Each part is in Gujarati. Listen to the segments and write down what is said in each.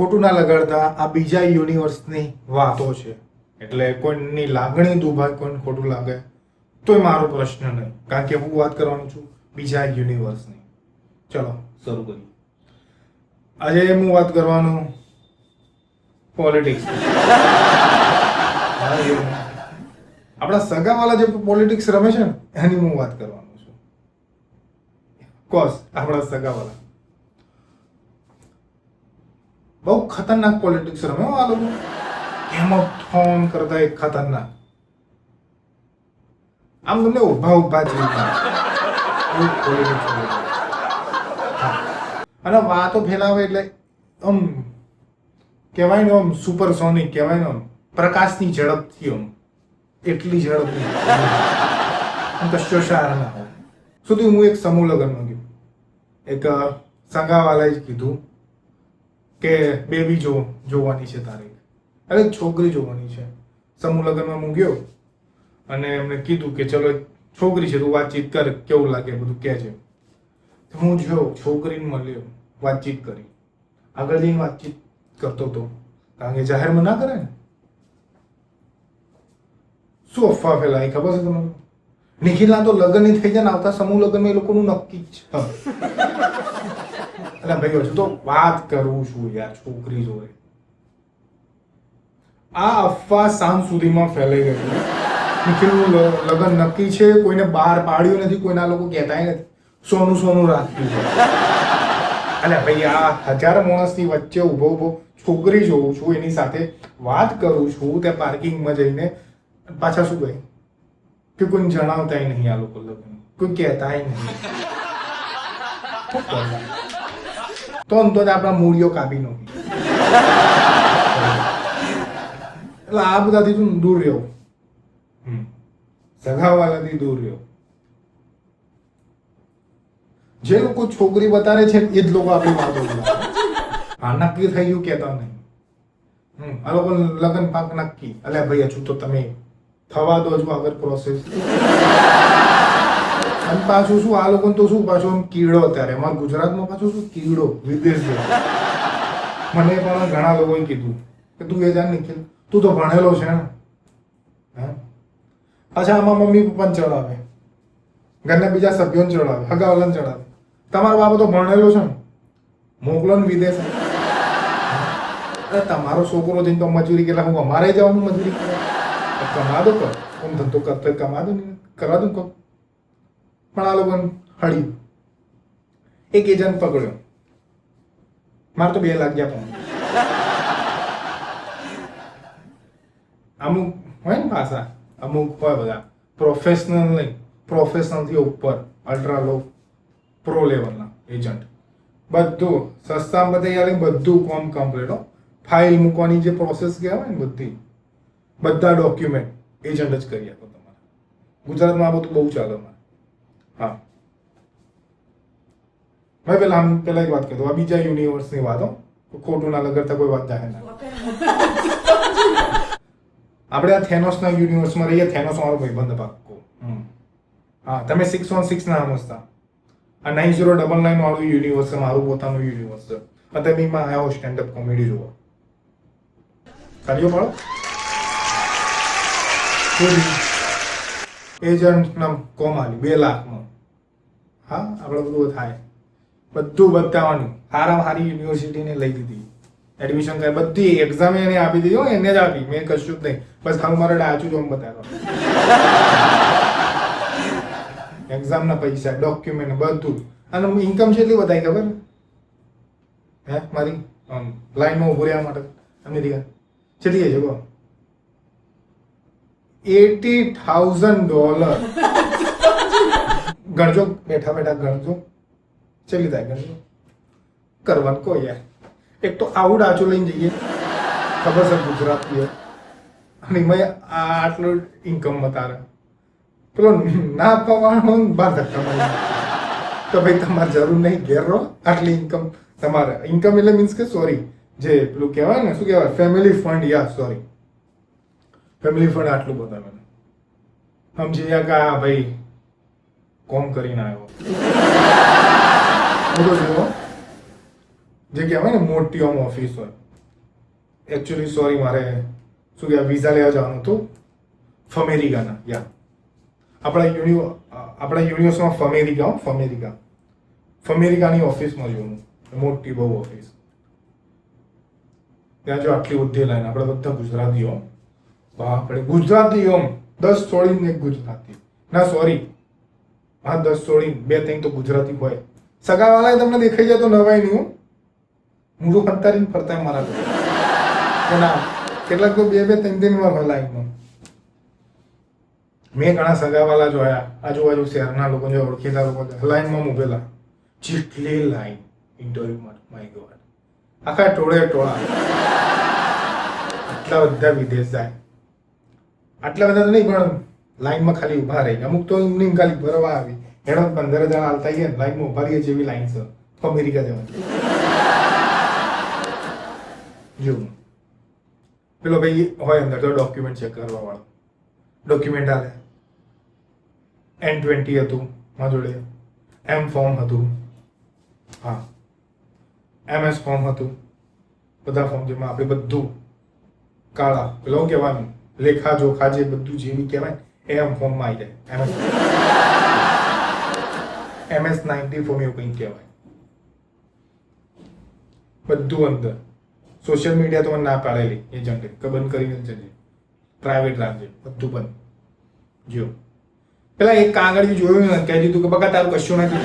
ખોટું ના લગાડતા, આ બીજા યુનિવર્સની વાતો છે, એટલે કોઈની લાગણી દુભાય, કોઈને ખોટું લાગે તોય મારો પ્રશ્ન નહીં, કારણ કે હું વાત કરવાનો છું બીજા યુનિવર્સની. ચલો શરૂ કરીએ. આજે હું વાત કરવાનો પોલિટિક્સ. આપણા સગાવાલા જે પોલિટિક્સ રમે છે ને એની હું વાત કરવાનો છું. કોસ આપણા સગાવાલા બહુ ખતરનાક પોલિટિક્સ રમે આ લોકો. ગેમ ઓફ થ્રોન કરતા એક ખતરનાક. આમ તમને ઉભા પોલિટિક્સ અને વાતો ફેલાવે એટલે આમ કહેવાય ને, આમ સુપરસોનિક કહેવાય ને, આમ પ્રકાશની ઝડપથી, આમ એટલી ઝડપથી કશો શાર ના હોય. સુધી હું એક સમૂહ લગ્નમાં ગયો. એક સગાવાલાએ જ કીધું કે બેબી જોવાની છે તારે, અરે છોકરી જોવાની છે. સમૂહ લગ્નમાં હું ગયો અને એમને કીધું કે ચલો છોકરી છે, તું વાતચીત કર, કેવું લાગે બધું કહે છે. હું જો છોકરીને મળ્યો, વાતચીત કરી, આગળ જઈને વાતચીત કરતો હતો, કારણ કે જાહેરમાં ના કરે ને. શું અફવા ફેલાય ખબર છે તમને? નિખિલના તો લગ્ન નહીં થઈ જાય ને આવતા સમૂહ લગ્નમાં એ લોકોનું નક્કી જ છે. એટલે ભાઈ હજુ તો વાત કરું છું યાર છોકરી જોડે. આ અફવા સાંજ સુધીમાં ફેલાઈ ગઈ. નિખિલનું લગ્ન નક્કી છે, કોઈને બહાર પાડ્યું નથી, કોઈના લોકો કહેતા નથી, સોનું રાખ્યું છે. એટલે ભાઈ આ હજાર માણસની વચ્ચે ઉભો છોકરી જોઉં છું, એની સાથે વાત કરું છું, ત્યાં પાર્કિંગમાં જઈને પાછા શું કહે કે કોઈને જણાવતાય નહીં આ લોકો લગ્ન, કોઈ કહેતાય નહીં. તો આપણા મૂળીઓ કાપી નાખી. એટલે આ બધાથી તું દૂર રહ્યો, સગાવાલાથી દૂર રહ્યો. જે લોકો છોકરી બતાવે છે એ જ લોકો આપણી વાતો હા નક્કી થઈ ગયું કહેતા નહીં. આ લોકો લગ્ન પાક નક્કી. અલ્યા ભાઈ હજુ તો તમે થવા દો છો આગળ પ્રોસેસ. અને પાછું શું આ લોકો તો શું પાછું આમ કીડો, અત્યારે અમારા ગુજરાતમાં પાછું શું કીડો વિદેશ. મને પણ ઘણા લોકોએ કીધું કે તું એ જાણ નિખિલ, તું તો ભણેલો છે ને. પાછા આમાં મમ્મી પપ્પાને ચડાવે, ઘરના બીજા સભ્યોને ચડાવે, હગાવાલાને ચડાવે. તમારો બાબો તો ભણેલો છે ને, મોકલો ને વિદેશ. તમારો છોકરો જઈને તો મજૂરી કેટલા, હું અમારે જવાનું મજૂરી કમા દો, કર હું ધંધો કરતો કમા દો, કરવા દઉં કહું. પણ આ લોકોને હળ્યું. એક એજન્ટ પકડ્યો, મારે તો 2 લાખ ગયા પણ. અમુક હોય ને પાછા, અમુક હોય બધા પ્રોફેશનલ નહીં, પ્રોફેશનલથી ઉપર અલ્ટ્રા લો પ્રો લેવલના એજન્ટ. બધું સસ્તામાં બતાવી બધું કોમ કમ્પ્લીટ. ફાઇલ મૂકવાની જે પ્રોસેસ કહેવાય ને બધા ડોક્યુમેન્ટ એજન્ટ જ કરી આપો તમારે. ગુજરાતમાં આ બધું બહુ ચાલે અમારે. હા ભાઈ પેલા એક વાત કહી દો, આ બીજા યુનિવર્સની વાતો, ખોટું ના લગાડતા, કોઈ વાત જાહેર ના. આપણે આ થેનોસના યુનિવર્સમાં રહીએ. થેનોસ મારો ભાઈબંધ પાક્કો. હા તમે 616 ના સમજતા. આ 9099 વાળું યુનિવર્સ છે, મારું પોતાનું યુનિવર્સ છે. અત્યારે મેં આવ્યો સ્ટેન્ડઅપ કોમેડી જોવા. કાર્યો મળો એજન્ટ ના કોમ આલી 2 લાખમાં. હા આપણે બધું થાય, બધું બતાવવાનું. સારામાં સારી યુનિવર્સિટીને લઈ લીધી, એડમિશન કરે, બધી એક્ઝામ એને આપી દીધી. એને જ આપી, મેં કશું જ નહીં, બસ ખાલી મારે ડાચું જોમ બતાવ્યો. એક્ઝામના પૈસા, ડોક્યુમેન્ટ બધું. અને ઇન્કમ કેટલી બતાવી ખબર હે મારી લાઈનમાં ઉભું રહેવા માટે અમેરિકા કેટલી છે કહો? $80,000. ગણજો, બેઠા ગણજો, ચલી થાય ગણજો. કરવાનું કોઈ યાર. એક તો આવું ડાચું લઈને જઈએ, ખબર છે ગુજરાતી, અને એમાં આટલું ઇન્કમ બતાવે. પેલો ના આપવા બહાર ધક્કા મારે તો ભાઈ તમારે જરૂર નહીં, ઘેર રહો. આટલી ઇન્કમ તમારે, ઇન્કમ એટલે મીન્સ કે સોરી, જે પેલું કહેવાય ને, શું કહેવાય, ફેમિલી ફંડ. યા સોરી, ફેમિલી ફંડ આટલું બતાવે. સમજી ગયા કે આ ભાઈ કોમ કરીને આવ્યો. મોટો જેવો જે કહેવાય ને મોટી ઓફિસ હોય, એકચ્યુઅલી સોરી, મારે શું કહેવાય વિઝા લેવા જવાનું હતું ફમેરિકાના. યા આપણા યુનિવર્સમાં ફમેરિકાની ઓફિસમાં જોયું, મોટી બહુ ઓફિસ. ત્યાં જો આટલી બધી લાઈન, આપણે બધા ગુજરાતીઓ, બાપરે ગુજરાતીઓ 10 છોડીને એક ગુજરાતી, ના સોરી, હા 10 છોડીને 2-3 તો ગુજરાતી હોય. સગાવાળા તમને દેખાઈ જાય તો નવાય નહીં. હું ફરતારીને ફરતા મારા કે ના, કેટલાક તો 2-3 વાર લાઈનમાં. મેં ઘણા સગાવાલા જોયા, આજુબાજુ શહેરના લોકો, જે ઓળખીતા લોકો લાઈનમાં મૂકેલા, જેટલી લાઈન ઇન્ટરવ્યુ માટે, માય ગોડ, આખા ટોળા. આટલા બધા વિદેશ જાય, આટલા બધા તો નહીં, પણ લાઈનમાં ખાલી ઉભા રહી. અમુક તો એમની ખાલી ભરવા આવી, એનો 15 જણા હાલતા ગયા લાઈનમાં ઉભા રહીએ જેવી લાઈન છે અમેરિકા જવાની. જો પેલો ભાઈ હોય અંદર તો ડોક્યુમેન્ટ ચેક કરવા વાળો, ડોક્યુમેન્ટ હાલે. N20 હતું મારા જોડે, M ફોર્મ હતું, હા MS ફોર્મ હતું, બધા ફોર્મ જેમાં આપણે બધું કાળા પેલો કહેવાનું લેખા જોખા જે બધું જે બી કહેવાય M ફોર્મમાં આવી જાય. MS-90 ફોર્મ એવું કંઈ કહેવાય. બધું અંદર. સોશિયલ મીડિયા તો મને ના પાડેલી એજન્ટે કે બંધ કરીને જજે, પ્રાઇવેટ રાખજે, બધું બંધ. જો પેલા એક કાગળ જોયું ને, કહી દીધું કે બકા તારું કશું નથી.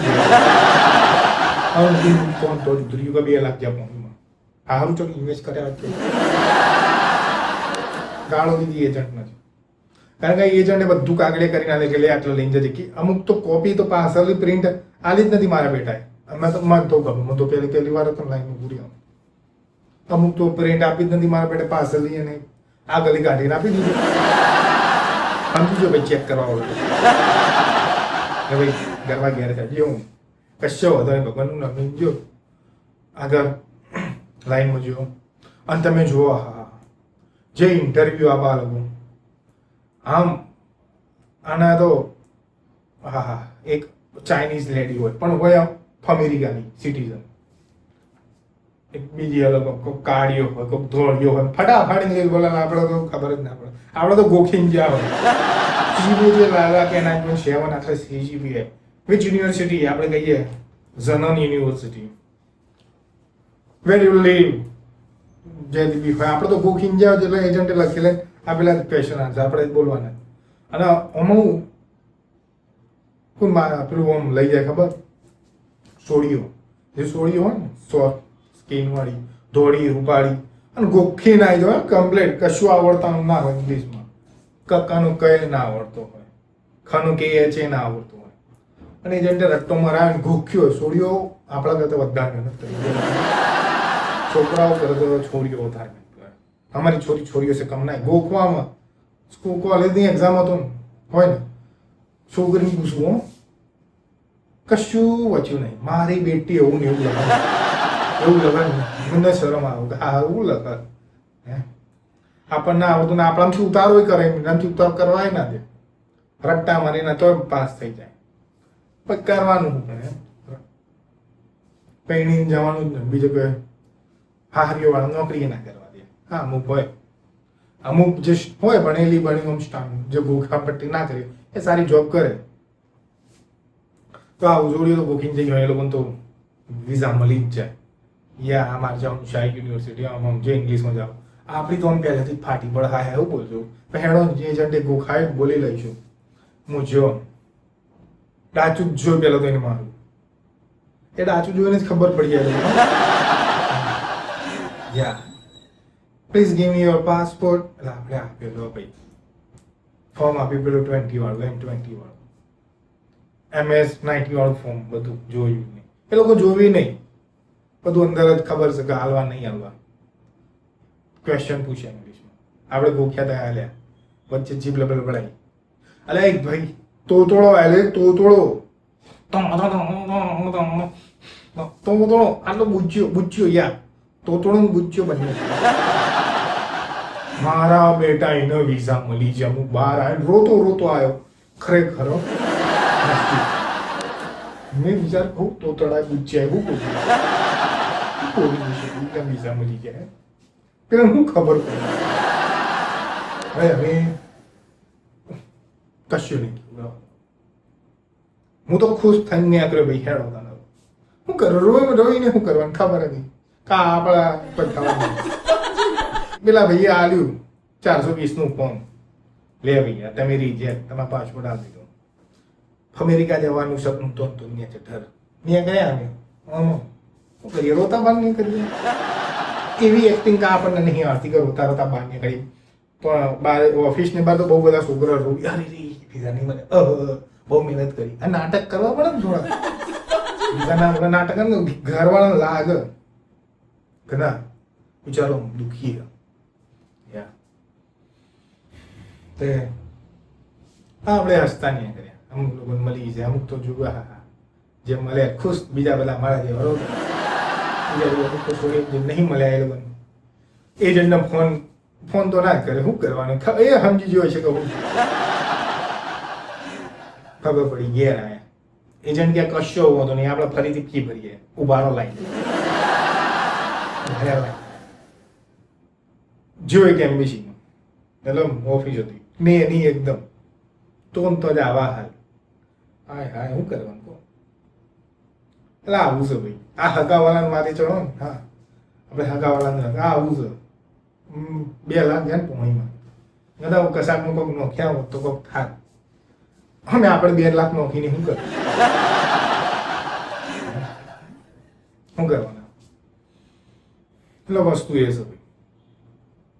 ફોન તો દીધું કે 2 લાખ જ્યાં ફોનમાં સારું ચાલ ઇન્વેસ્ટ કર્યા. ગાળો દીધી એજન્ટ નથી, કારણ કે એજન્ટે બધું કાગળે કરીને આલે કે લે આટલો લઈને જજે. કે અમુક તો કોપી તો પાર્સલ પ્રિન્ટ આલી જ નથી મારા બેટાએ. અમે તો મન તો ગમે, હું તો પહેલી વાર તો લાઈનમાં પૂરી આવું. અમુક તો પ્રિન્ટ આપી જ નથી મારા બેટે, પાર્સલ અને આગળ કાઢીને આપી દીધું. સમજી જો ભાઈ, ચેક કરવા વાળું કે ભાઈ ઘરમાં ઘેર થાય હું કશો વધો નહીં, ભગવાનનું નામ જો આગળ લાઈનમાં જુઓ. અને તમે જુઓ, હા જે ઇન્ટરવ્યુ આપવા લોકો, આમ આના તો હા એક ચાઇનીઝ લેડી હોય, પણ હોય અમેરિકાની સિટીઝન. એક બીજી અલગ કોઈક કાળિયો હોય, કોઈક ધોળિયો હોય, ફટાફટ ઇંગ્લિશ બોલે. આપણે તો ખબર જ ના પડે, આપણે તો ગોખીને જ્યાં હોય. જીબી જે લાલા કે 9.7 આટલે CGPA. Which university? આપણે કહીએ ઝનન યુનિવર્સિટી. Where you live? જે બી હોય આપણે તો ગોખીને જાવ, એટલે એજન્ટે લખી લે આપેલા ક્વેશ્ચન આન્સર આપણે જ બોલવાના. અને અમુક પેલું આમ લઈ જાય ખબર, સોડીઓ, જે સોડીઓ હોય ને શોર્ટ સ્કીન વાળી, ધોળી રૂપાળી, અને ગોખી ના આવી જાય કમ્પ્લેટ. કશું આવડતા ના હોય ઇંગ્લિશમાં, કક્કાનું કઈ ના આવડતો હોય, ખાનું કે છે ના આવડતું હોય, અને એજન્ટે રટ્ટો મરાવીને ગોખ્યો. સોડીઓ આપણા કરતા વધારે મહેનત કરી, છોકરાઓ કરે તો છોડીઓ વધારે મહેનત કરે. અમારી છોરીઓ છે કમ ના ગોખવામાં. કોલેજની એક્ઝામ હતો ને હોય ને, છોકરીને પૂછવું કશું વચ્યું નહીં. મારી બેટી એવું ને એવું લખે, મને શરમ આવે કે આ એવું લખે. હે આપણને આવડતું ને આપણામાંથી ઉતારો કરે, એનાથી ઉતાર કરવાય ના દે, રટ્ટા મારીને તો પાસ થઈ જાય. પણ કરવાનું શું કરે, પૈણીને જવાનું જ ને. બીજું કોઈ હારીઓ વાળા નોકરી ના કરવા દે. હા અમુક હોય, અમુક જે હોય ભણેલી જે ભૂખા પટ્ટી ના કરી એ સારી જોબ કરે. તો આ ઉજોડીઓ તો બુકિંગ થઈ ગયો, એ લોકોને તો વિઝા મળી જ જાય. યા અમારે જવાનું શાહી યુનિવર્સિટી, આમ જે ઇંગ્લિશમાં જાવ. આપણી તો આમ પહેલેથી ફાટી પડે, હા એવું બોલજો. હેડો જે એજન્ટે ગોખાય બોલી લઈશું. હું જો ડાચું જ જોયું પેલા તો એને મારું, એ ડાચું જોઈને જ ખબર પડી જાય. યા please give me your passport. એટલે આપણે આપેલો ભાઈ ફોર્મ આપી, પેલું 20 વાળું, M20 વાળું, MS-90 વાળું ફોર્મ, બધું જોયું નહીં. એ લોકો જોવી નહીં, બધું અંદર જ ખબર છે કે હાલવા નહીં હાલવા. ક્વેશ્ચન પૂછે ઇંગ્લિશમાં, આપણે ગોખ્યા ત્યાં હાલ્યા, વચ્ચે જીભ લબડાઈ. અલે એક ભાઈ તોતોડો આલે, તોતોડો આટલો બુચ્યો યાર, તોતોડો ને બુચ્યો બંને. મારા બેટા એને વિઝા મળી છે. હું બહાર આવ્યો, રોતો આવ્યો ખરેખર. મેં વિચાર કહું તોતડા બુચ્યા એવું વિઝા મળી જાય. પેલા હું ખબર પડે ભાઈ અમે કશું નહીં કીધું. હું તો ખુશ થઈને નીકળ્યો ભાઈ હેડો તને શું કરું રોઈને શું કરવાનું ખબર હતી કા આપણા કોઈ થવાનું પેલા ભાઈએ આલ્યું 420 નું ફોન લે ભૈયા તમે રિજેક્ટ તમારા પાસપોર્ટ આપી દીધો અમેરિકા જવાનું સપનું તો મેં ઠર મેં ગયા અમે શું કરીએ રોતા બાર નહીં કરીએ એવી એક્ટિંગ કા આપણને નહીં આવતી કે રોતા રોતા બહાર નીકળી પણ બાર ઓફિસની બહાર તો બહુ બધા છોકરા રોઈ અરે વિઝા નહીં મને બહુ મહેનત કરી આ નાટક કરવા પડે ને થોડા વિઝાના નાટક કરે ને ઘરવાળા લાગે કે ના વિચારો દુખી યા તે આપણે હસતા નહીં કર્યા અમુક લોકોને મળી જાય અમુક તો જોવા હા જે મળે ખુશ બીજા બધા મારા જે બરોબર બીજા અમુક તો છોડી જે નહીં મળ્યા એ લોકોને એજન્ટને ફોન તો ના જ કરે શું કરવાનું એ સમજી જોઈ છે કે હું ખબર પડી ઘેર આયા એજન્ટ ક્યાં કશો હોતો નહીં આપણે ફરીથી ફી ભરીએ ઉભારો લાઈ જોઈ કે એમ્બેસીમાં એટલે ઓફિસ હતી ને એની એકદમ તો જ આવા હાલ હાય હાય શું કરવાનું કહો એટલે આવું છે ભાઈ આ હગાવાળાને મારી ચડો ને હા આપણે હગાવાળાને આ આવું છે 2 લાખ ગયા ને પોણીમાં બધા કશાકનું કોઈક નોખ્યા હોત તો કોઈક થાત અમે આપણે 2 લાખ નોખીને શું કર શું કરવાના એટલે વસ્તુ એ છે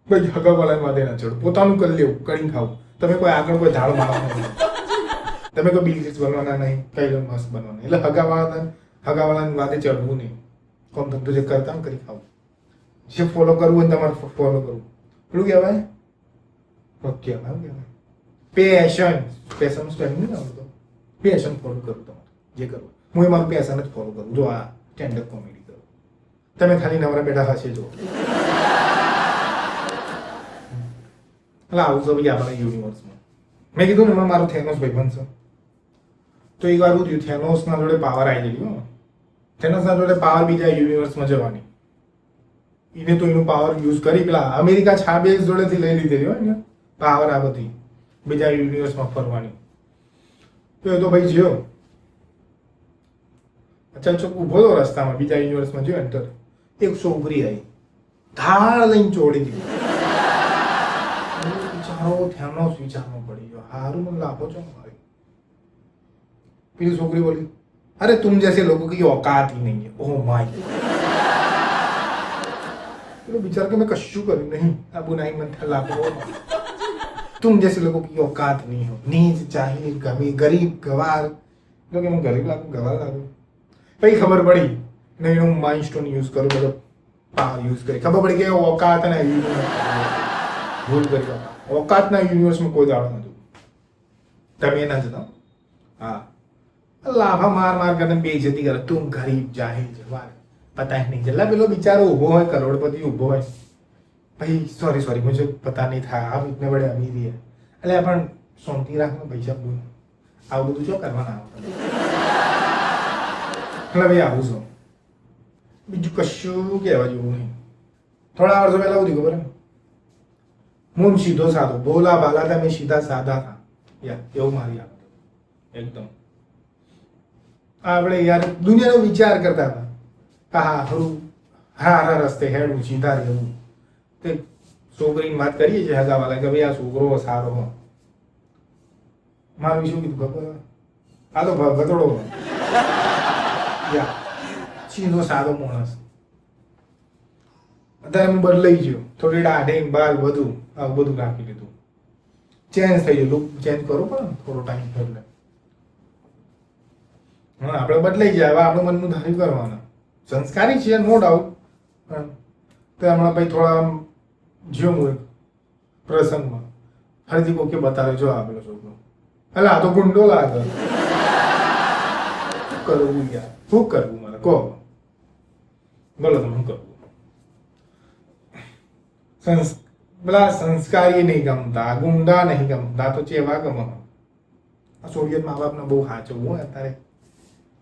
ભાઈ હગાવાળા માટે ના ચડો પોતાનું કરી લેવું કરીને ખાવું તમે કોઈ આગળ કોઈ ધાડ મારવાના નહીં તમે કોઈ બિલ ગેટ્સ બનવાના નહીં કઈ મસ્ત બનવાના એટલે હગાવાળાની વાતે ચડવું નહીં કોમ ધંધો જે કરતા કરી ખાવું જે ફોલો કરવું હોય તમારે ફોલો કરવું પેલું કહેવાય ઓકે કહેવાય પેશન સ્પેલિંગ નહીં આવડતો પેશન ફોલો કરું તમારે જે કરવું હું એ મારું પેશન જ ફોલો કરું જો આ સ્ટેન્ડઅપ કોમેડી કરું તમે ખાલી નવરા બેઠા હશે જો એટલે આવું છે ભાઈ આપણા યુનિવર્સમાં મેં કીધું ને મારું થેનોસ ભાઈ બનશે તો એક વાર થયું થેનોસના જોડે પાવર આવી ગયેલી થેનોસના જોડે પાવર બીજા યુનિવર્સમાં જવાની એને તો એનું પાવર યુઝ કરી પેલા અમેરિકા છાબે જોડેથી લઈ લીધેલી હોય ને પાવર આ બધી બીજા યુનિવર્સમાં ફરવાની તો એ તો ભાઈ જ્યો અચ્છા ચોક ઉભો તો રસ્તામાં બીજા યુનિવર્સમાં જ્યો એન્ટર એક છોકરી આવી ધાડ લઈને ચોડી દીધી વિચારો થેનોસ વિચારમાં પડી ગયો હારું મને લાભો છો મારી પેલી છોકરી બોલી अरे तुम जैसे लोगों की औकात ही नहीं है ओह माय तो बेचारा के मैं कशु करूं नहीं अब नहीं मन था लाखों तुम जैसे लोगों की औकात नहीं हो नीच चाहिए कभी गरीब गवार लोग मैं गरीब लागू गवार लागू भाई खबर पड़ी नहीं હું માઇલસ્ટોન યુઝ કરું બધો પાવર યુઝ કરી ખબર પડી કે औकात ના ભૂલ કરી औकात ના યુનિવર્સમાં કોઈ દાડો નતું તમે ના જતા હા लाभा मार मार करने बेइज्जती कर तुम गरीब जाहिल जवान पता ही नहीं चला पेलो बेचारा उभो है करोड़पति उभो है भाई सॉरी मुझे पता नहीं था आप इतने बड़े अमीर ही है अरे अपन सोमती राख में पैसा बोल આવું બધું શું કરવાના એટલે ભાઈ આવું છો બીજું કશું કહેવા જેવું નહીં થોડા વર્ષો પહેલા એવું ખબર હું સીધો સાધો બોલા ભાલા था मैं सीधा साधा था या એવું મારી આદત એકદમ આપણે યાર દુનિયાનો વિચાર કરતા હતા હા હરું હારા રસ્તે હેડું સીધા રહેવું તે છોકરીની વાત કરીએ છીએ હગાવાલા કે ભાઈ આ છોકરો સારો હો મારું શું કીધું ખબર આ તો ભગતડો યા સીધો સાદો માણસ અત્યારે હું બદલાઈ ગયો થોડી દાઢી બાલ બધું આવું બધું રાખી લીધું ચેન્જ થઈ ગયું લુક ચેન્જ કરવું પડે ને થોડો ટાઈમ એટલે હા આપણે બદલાઈ જાય હવે આપણું મનનું ધાર્યું કરવાના સંસ્કારી છે નો ડાઉટ પણ તો હમણાં ભાઈ થોડા જ્યો હું પ્રસંગમાં ફરીથી કોકે બતાવે જો આપેલો છોકરો એટલે આ તો ગુંડો લાગે શું કરવું યાર શું કરવું મારે કહો બોલો તમે શું કરવું પેલા સંસ્કારી નહીં ગમતા ગુંડા નહીં ગમતા તો ચેવા ગમે આ સોવિયત મા બાપને બહુ સાચવવું હોય અત્યારે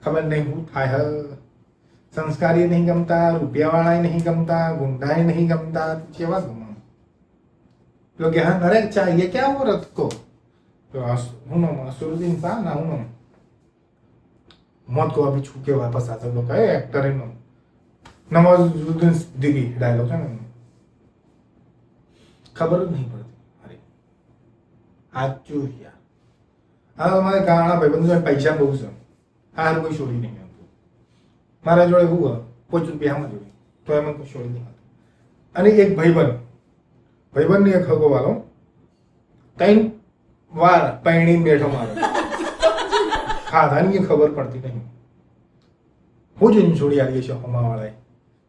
ખબર નહીં શું થાય સંસ્કારી નહીં ગમતા, રૂપિયાવાળા નહીં ગમતા, ગુંડા નહીં ગમતા, કેવા ગમો? પેલો કે હા અરે ચાહીએ ક્યાં वो रथ को तो હું નામ असुरुद्दीन था ना હું નામ मौत को अभी छू के वापस आ सकते कहे एक्टर इन नवाजुद्दीन सिद्दीकी डायलॉग है ना ખબર જ નહીં પડતી. અરે સાચું યાર. હા તમારે ગાણા ભાઈબંધો પૈસા બહુ છે, હાર કોઈ છોડી નહીં આવતું. મારા જોડે હું ₹5 જોડી તો એમાં કોઈ છોડી નહીં આવતું. અને એક ભાઈબંધની એક હગો વાળો 3 વાર પૈણી બેઠો મારો ખાધાની ખબર પડતી નહીં. હું જ છોડી આવીએ છે હમાવાળાએ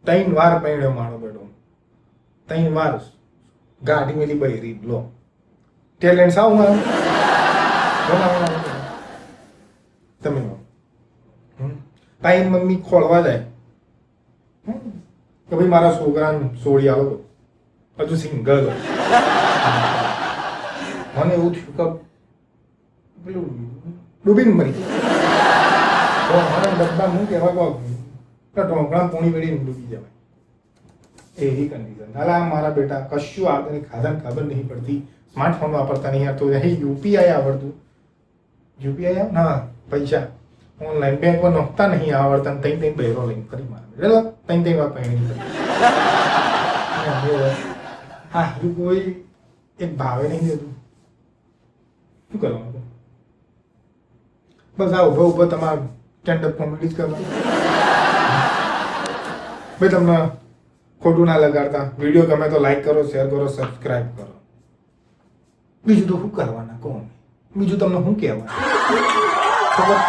3 વાર પૈણ્યો મારો બેઠો 3 વાર ગાડી મેલી બૈરી લો ટેલેન્ટ સાવ મારો તમે તાઈ મમ્મી ખોળવા જાય કે ભાઈ મારા છોકરાને છોડી આલો હજુ સિંગલ મને એવું થયું કે પેલું ડૂબીને મરી ડબ્બા હું કહેવા ઢોકળા પોણી વેડીને ડૂબી જવાય એવી કન્ડિશન. હાલા મારા બેટા કશું આગળ ખાધાને ખબર નહીં પડતી, સ્માર્ટફોન વાપરતા નહીં આવતું, યુપીઆઈ આવડતું, યુપીઆઈ ના પૈસા ઓનલાઈન બેંકમાં નોખતા નહીં આવડતા, તઈ બહેરો લઈને ફરી મારે એટલે તઈ વાર પહેણી હા હજુ કોઈ એક ભાવે નહીં દેતું. શું કરવાનું? બસ આ ઉભો તમારે સ્ટેન્ડઅપ કોમેડી જ કરવાનું. ભાઈ તમને ખોટું ના લગાડતા, વિડીયો ગમે તો લાઈક કરો, શેર કરો, સબસ્ક્રાઇબ કરો. બીજું તો શું કરવાના? કોણ બીજું તમને શું કહેવાનું? ખબર